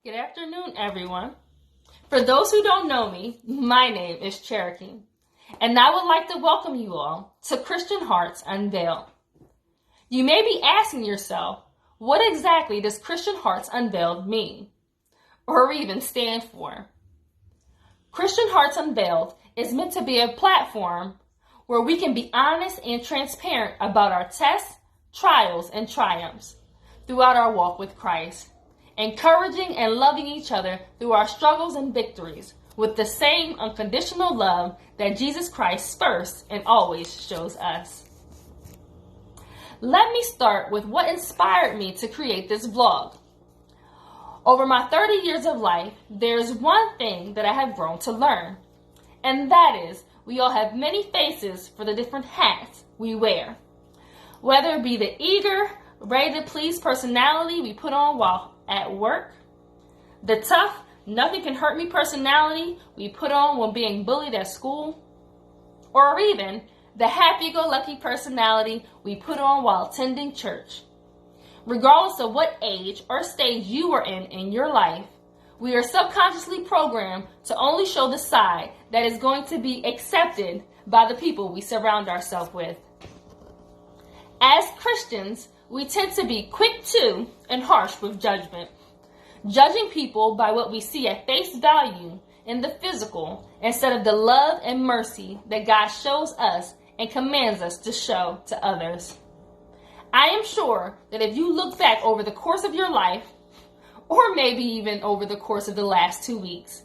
Good afternoon, everyone. For those who don't know me, my name is Cherokee, and I would like to welcome you all to Christian Hearts Unveiled. You may be asking yourself, what exactly does Christian Hearts Unveiled mean, or even stand for? Christian Hearts Unveiled is meant to be a platform where we can be honest and transparent about our tests, trials, and triumphs throughout our walk with Christ, encouraging and loving each other through our struggles and victories with the same unconditional love that Jesus Christ first and always shows us. Let me start with what inspired me to create this vlog. Over my 30 years of life, there's one thing that I have grown to learn, and that is we all have many faces for the different hats we wear. Whether it be the eager, ready to please personality we put on while at work, the tough, nothing can hurt me personality we put on when being bullied at school, or even the happy-go-lucky personality we put on while attending church. Regardless of what age or stage you are in your life, we are subconsciously programmed to only show the side that is going to be accepted by the people we surround ourselves with. As Christians, we tend to be quick to and harsh with judgment, judging people by what we see at face value in the physical instead of the love and mercy that God shows us and commands us to show to others. I am sure that if you look back over the course of your life, or maybe even over the course of the last 2 weeks,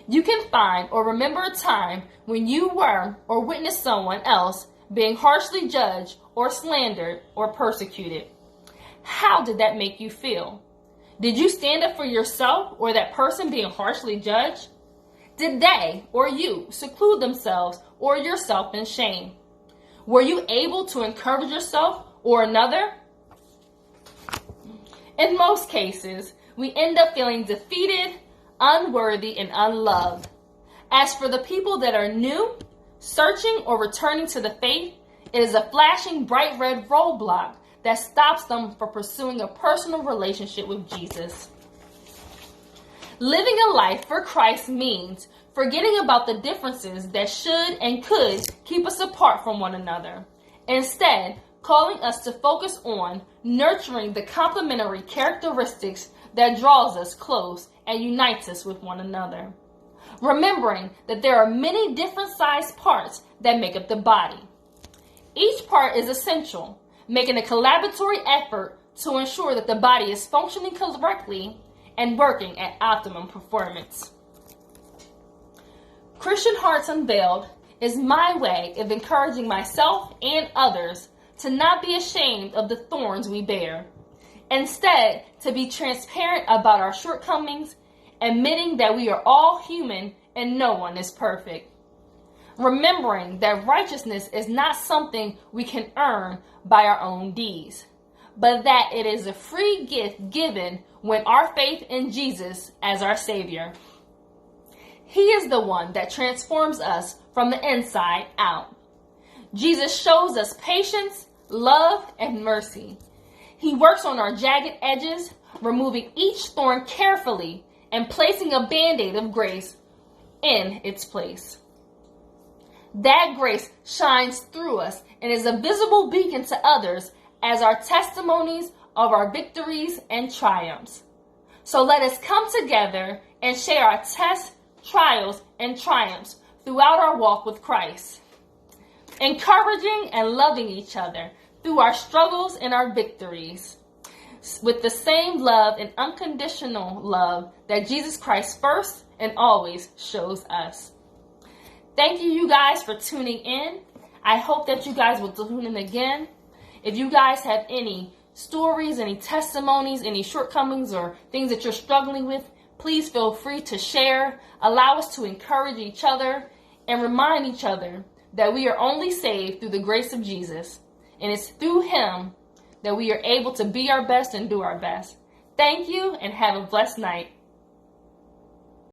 you can find or remember a time when you were or witnessed someone else being harshly judged or slandered or persecuted. How did that make you feel? Did you stand up for yourself or that person being harshly judged? Did they or you seclude themselves or yourself in shame? Were you able to encourage yourself or another? In most cases, we end up feeling defeated, unworthy, and unloved. As for the people that are new, searching, or returning to the faith, it is a flashing bright red roadblock that stops them from pursuing a personal relationship with Jesus. Living a life for Christ means forgetting about the differences that should and could keep us apart from one another. Instead, calling us to focus on nurturing the complementary characteristics that draws us close and unites us with one another. Remembering that there are many different sized parts that make up the body. Each part is essential, making a collaboratory effort to ensure that the body is functioning correctly and working at optimum performance. Christian Hearts Unveiled is my way of encouraging myself and others to not be ashamed of the thorns we bear. Instead, to be transparent about our shortcomings, admitting that we are all human and no one is perfect. Remembering that righteousness is not something we can earn by our own deeds, but that it is a free gift given when our faith in Jesus as our Savior. He is the one that transforms us from the inside out. Jesus shows us patience, love, and mercy. He works on our jagged edges, removing each thorn carefully and placing a band-aid of grace in its place. That grace shines through us and is a visible beacon to others as our testimonies of our victories and triumphs. So let us come together and share our tests, trials, and triumphs throughout our walk with Christ, encouraging and loving each other through our struggles and our victories with the same love and unconditional love that Jesus Christ first and always shows us. Thank you guys for tuning in. I hope that you guys will tune in again. If you guys have any stories, any testimonies, any shortcomings, or things that you're struggling with, please feel free to share. Allow us to encourage each other and remind each other that we are only saved through the grace of Jesus. And it's through Him that we are able to be our best and do our best. Thank you and have a blessed night.